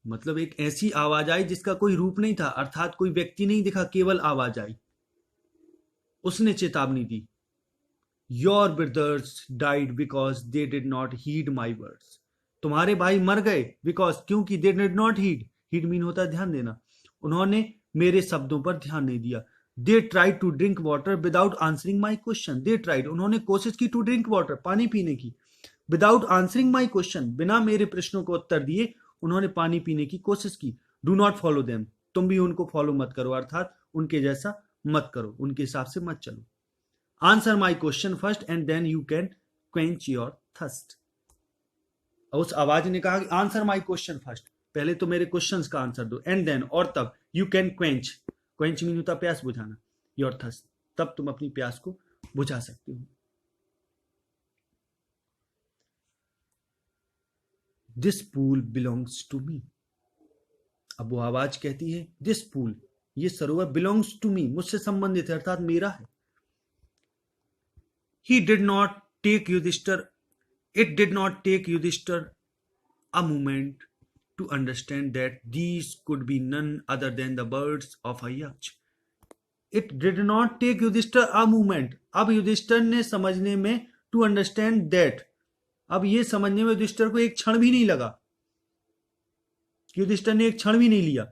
मतलब एक ऐसी आवाज आई जिसका कोई रूप नहीं था, अर्थात कोई व्यक्ति नहीं दिखा, केवल आवाज आई। उसने चेतावनी दी, your brothers died because they did not heed my words. तुम्हारे भाई मर गए बिकॉज, क्योंकि they did not heed, heed mean होता है ध्यान देना, उन्होंने मेरे शब्दों पर ध्यान नहीं दिया। They tried to drink water without answering my question. They tried, उन्होंने कोशिश की, टू ड्रिंक वाटर, पानी पीने की, विदाउट आंसरिंग माई क्वेश्चन, बिना मेरे प्रश्नों को उत्तर दिए उन्होंने पानी पीने की कोशिश की। डू नॉट फॉलो देम, तुम भी उनको फॉलो मत करो, अर्थात उनके जैसा मत करो, उनके हिसाब से मत चलो। Answer my question first and then you can quench your thirst. उस आवाज ने कहा कि आंसर माई क्वेश्चन फर्स्ट, पहले तो मेरे क्वेश्चंस का आंसर दो, एंड देन, और तब, you can quench, quench mean होता प्यास बुझाना, योर थर्स्ट, तब तुम अपनी प्यास को बुझा सकते हो। This pool belongs to me. अब वो आवाज कहती है, दिस पूल, ये सरोवर, बिलोंग्स टू मी, मुझसे संबंधित है, अर्थात मेरा है। He did not take Yudhishthir, it did not take Yudhishthir a moment to understand that these could be none other than the words of a yaksh. It did not take Yudhishthir a moment. अब युधिष्ठिर ने समझने में, to understand that, अब ये समझने में युधिष्ठिर को एक क्षण भी नहीं लगा, युधिष्ठिर ने एक क्षण भी नहीं लिया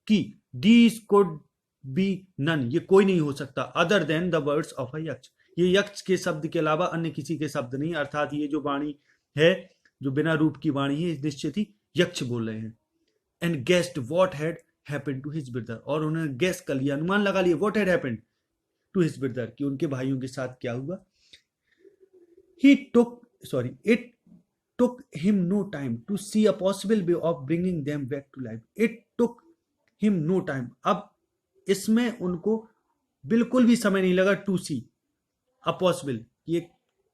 कि these could be none, ये कोई नहीं हो सकता, other than the words of a yaksh, ये यक्ष के शब्द के अलावा अन्य किसी के शब्द नहीं, अर्थात ये जो वाणी है, जो बिना रूप की वाणी है, निश्चित ही यक्ष बोल रहे हैं। And guessed what had happened to his brother, और उन्होंने गेस कर लिया, अनुमान लगा लिया, what had happened to his brother, कि उनके भाइयों के साथ क्या हुआ। It took him no time to see a possible way of bringing them back to life. It took him no time, अब इसमें उनको बिल्कुल भी समय नहीं लगा, टू सी अपॉसिबल, ये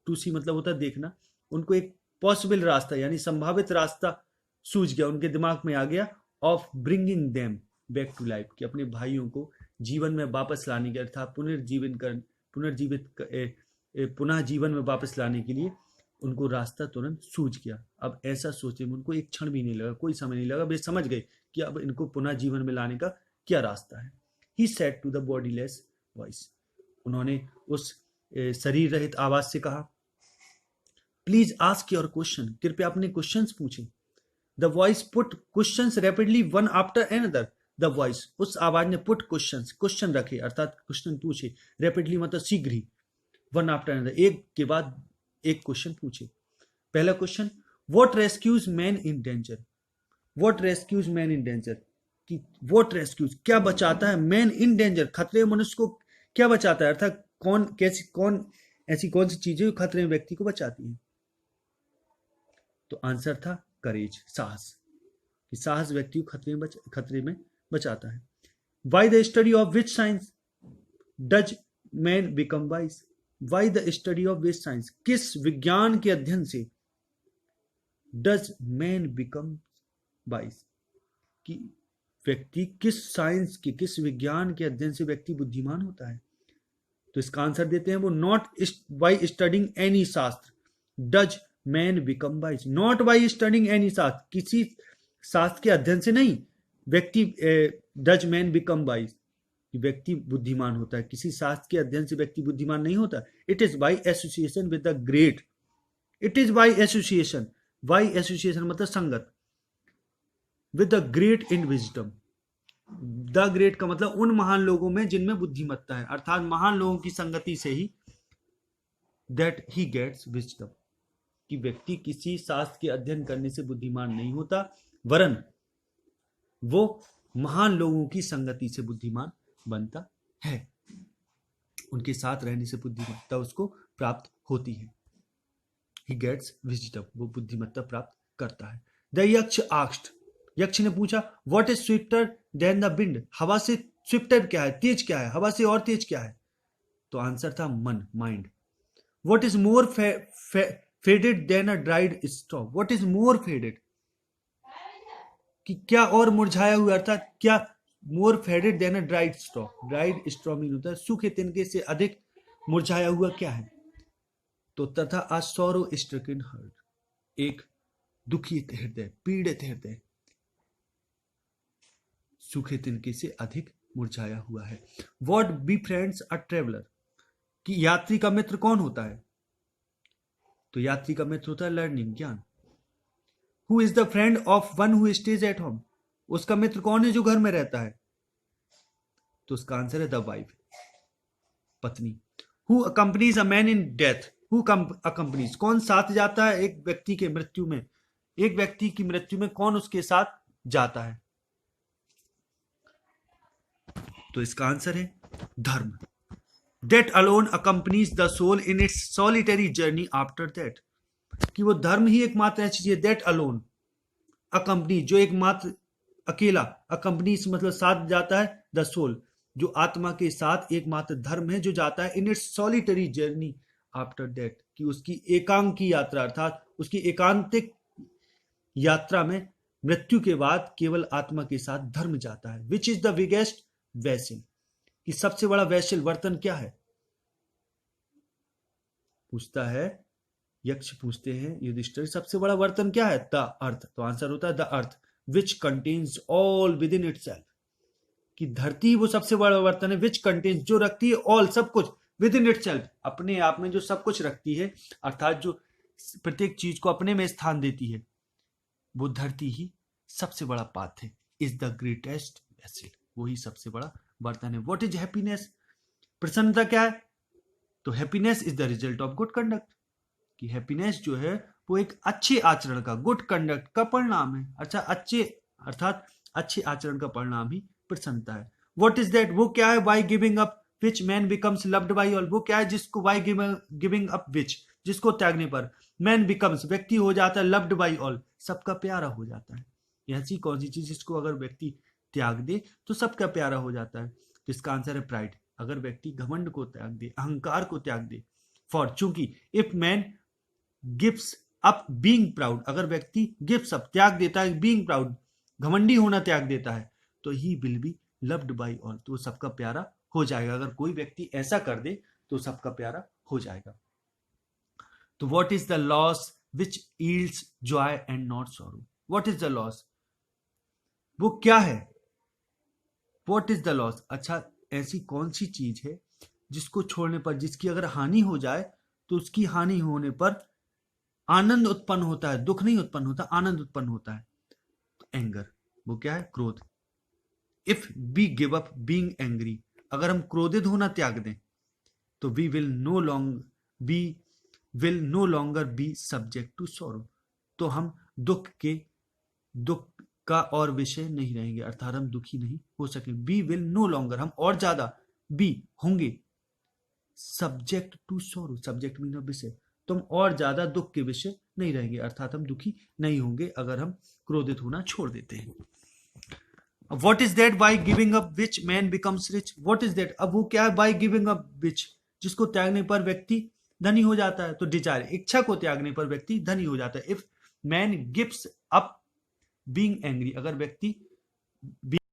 टू सी मतलब होता है देखना, उनको एक पॉसिबल रास्ता यानी संभावित रास्ता सूझ गया, उनके दिमाग में आ गया, of bringing them back to life, कि अपने भाइयों को जीवन में वापस लाने के, अर्थात पुनः जीवन में वापस लाने के लिए उनको रास्ता तुरंत सूझ गया। अब ऐसा सोचे में उनको एक क्षण भी नहीं लगा, कोई समय नहीं लगा, वे समझ गए कि अब इनको पुनः जीवन में लाने का क्या रास्ता है। He said to the bodiless voice, उन्होंने उस शरीर रहित आवाज से कहा, प्लीज आस्क योर क्वेश्चन, कृपया अपने क्वेश्चंस पूछें। The voice put questions rapidly one after another, the voice, उस आवाज ने पुट क्वेश्चंस, क्वेश्चन रखे, अर्थात क्वेश्चन पूछे, रैपिडली मतलब शीघ्र ही, वन आफ्टर एनदर, एक के बाद एक क्वेश्चन पूछे। पहला question, what rescues man in danger, what rescues man in danger, कि व्हाट रेस्क्यूज, क्या बचाता है, मैन इन डेंजर, खतरे मनुष्य को क्या बचाता है, अर्थात कौन ऐसी कौन सी चीजें खतरे में व्यक्ति को बचाती हैं। तो आंसर था करेज, साहस, कि साहस व्यक्ति को खतरे में बचाता है। Why the study of which science does man become wise, why the study of which science, किस विज्ञान के अध्ययन से, डज मैन बिकम वाइज, कि व्यक्ति किस साइंस के, किस विज्ञान के अध्ययन से व्यक्ति बुद्धिमान होता है। तो इसका आंसर देते हैं वो, नॉट बाई स्टडिंग एनी शास्त्र does man become wise, not by studying any शास्त्र, किसी शास्त्र के अध्ययन से नहीं व्यक्ति डज मैन बिकम वाइज, व्यक्ति बुद्धिमान होता है, किसी शास्त्र के अध्ययन से व्यक्ति बुद्धिमान नहीं होता। It is by association with the great, it is by association, by association मतलब संगत, with the great in wisdom, the great का मतलब उन महान लोगों में जिनमें बुद्धिमत्ता है, अर्थात महान लोगों की संगति से ही दैट ही गेट्स विजडम, कि व्यक्ति किसी शास्त्र के अध्ययन करने से बुद्धिमान नहीं होता, वरन वो महान लोगों की संगति से बुद्धिमान बनता है, उनके साथ रहने से बुद्धिमत्ता उसको प्राप्त होती है। ही गेट्स विजडम, वो बुद्धिमत्ता प्राप्त करता है। द यक्ष आस्क्ड, यक्ष ने पूछा, what is swifter than the wind, हवा से स्विफ्टर क्या है, तेज क्या है, हवा से और तेज क्या है। तो आंसर था मन, mind. What is more faded than a dried straw, what is more faded, कि क्या और मुरझाया हुआ, अर्थात क्या, more faded than a dried straw, dried straw mean होता है सूखे तिनके से अधिक मुरझाया हुआ क्या है। तो तथा अ सॉरो स्ट्रिकन हार्ट, एक दुखी हृदय, पीड़ित हृदय, सूखे तिनके से अधिक मुरझाया हुआ है। What be friends a traveller, कि यात्री का मित्र कौन होता है? तो यात्री का मित्र होता है लर्निंग, ज्ञान। Who is the friend of one who stays at home, उसका मित्र कौन है जो घर में रहता है? तो उसका आंसर है द वाइफ, पत्नी। Who accompanies a man in death, who accompanies, कौन साथ जाता है एक व्यक्ति के मृत्यु में? एक व्यक्ति की मृत्यु में कौन उसके साथ जाता है? तो इसका आंसर है धर्म। That alone accompanies the soul in its solitary journey after death, कि वो धर्म ही एकमात्र ऐसी चीज है, डेट अलोन अकम्पनी, जो एकमात्र अकेला, अकम्पनीज मतलब साथ जाता है, द सोल जो आत्मा के साथ एकमात्र धर्म है जो जाता है इन its solitary journey after death, कि उसकी एकांत की यात्रा अर्थात उसकी एकांतिक यात्रा में मृत्यु के बाद केवल आत्मा के साथ धर्म जाता है। Which is the biggest vessel, कि सबसे बड़ा वैसल बर्तन क्या है? पूछता है यक्ष, पूछते हैं युधिष्ठिर सबसे बड़ा बर्तन क्या है? The earth. तो आंसर होता है the earth which contains all with in itself, कि धरती वो सबसे बड़ा बर्तन है, विच कंटेन्स जो रखती है ऑल सब कुछ, विद इन इटसेल्फ अपने आप में जो सब कुछ रखती है, अर्थात जो प्रत्येक चीज को अपने में स्थान देती है, वो धरती ही सबसे बड़ा पात्र है। इज द ग्रेटेस्ट वैसल, वही सबसे बड़ा बर्तन है। व्हाट इज हैप्पीनेस, प्रसन्नता क्या है? तो happiness is the result of good conduct, कि हैप्पीनेस जो है वो एक अच्छे आचरण का, गुड कंडक्ट का परिणाम है। अच्छा, अच्छे अर्थात अच्छे आचरण का परिणाम ही प्रसन्नता है। व्हाट इज दैट, वो क्या है? By giving up which man becomes loved by all, वो क्या है जिसको बाय गिविंग अप विच, जिसको त्यागने पर मैन बिकम्स व्यक्ति हो जाता है, लव्ड बाय ऑल सबका प्यारा हो जाता है। ऐसी कौन सी चीज जिसको अगर व्यक्ति त्याग दे तो सबका प्यारा हो जाता है? इसका आंसर है प्राइड, अगर व्यक्ति घमंड को त्याग दे, अहंकार को त्याग दे। फॉर, चूंकि if man gives up being proud, अगर व्यक्ति गिव्स अप त्याग देता है बीइंग प्राउड, घमंडी होना त्याग देता है, तो he will be loved by all, तो सबका प्यारा हो जाएगा। अगर कोई व्यक्ति ऐसा कर दे तो सबका प्यारा हो जाएगा। तो what is the loss which yields Joy and not sorrow, what is the loss, वो क्या है? व्हाट इज द लॉस, अच्छा ऐसी कौन सी चीज है जिसको छोड़ने पर, जिसकी अगर हानि हो जाए तो उसकी हानि होने पर आनंद उत्पन्न होता है, दुख नहीं उत्पन्न होता, आनंद उत्पन्न होता है। तो एंगर, वो क्या है? क्रोध। If we give up being angry, अगर हम क्रोधित होना त्याग दें तो we will no longer be subject to sorrow, तो हम दुख का और विषय नहीं रहेंगे, अर्थात हम दुखी नहीं हो सके। बी विल नो लॉन्गर, हम और ज्यादा बी होंगे, subject to sorrow, subject mean विषय, तो हम और ज्यादा दुख के विषय नहीं रहेंगे, अर्थात हम दुखी नहीं होंगे अगर हम क्रोधित होना छोड़ देते हैं। What is that by giving up which man becomes rich, what is that, अब वो क्या है? बाय गिविंग अप विच, जिसको त्यागने पर व्यक्ति धनी हो जाता है। तो डिजायर, इच्छा को त्यागने पर व्यक्ति धनी हो जाता है। If man gives up being angry, अगर व्यक्ति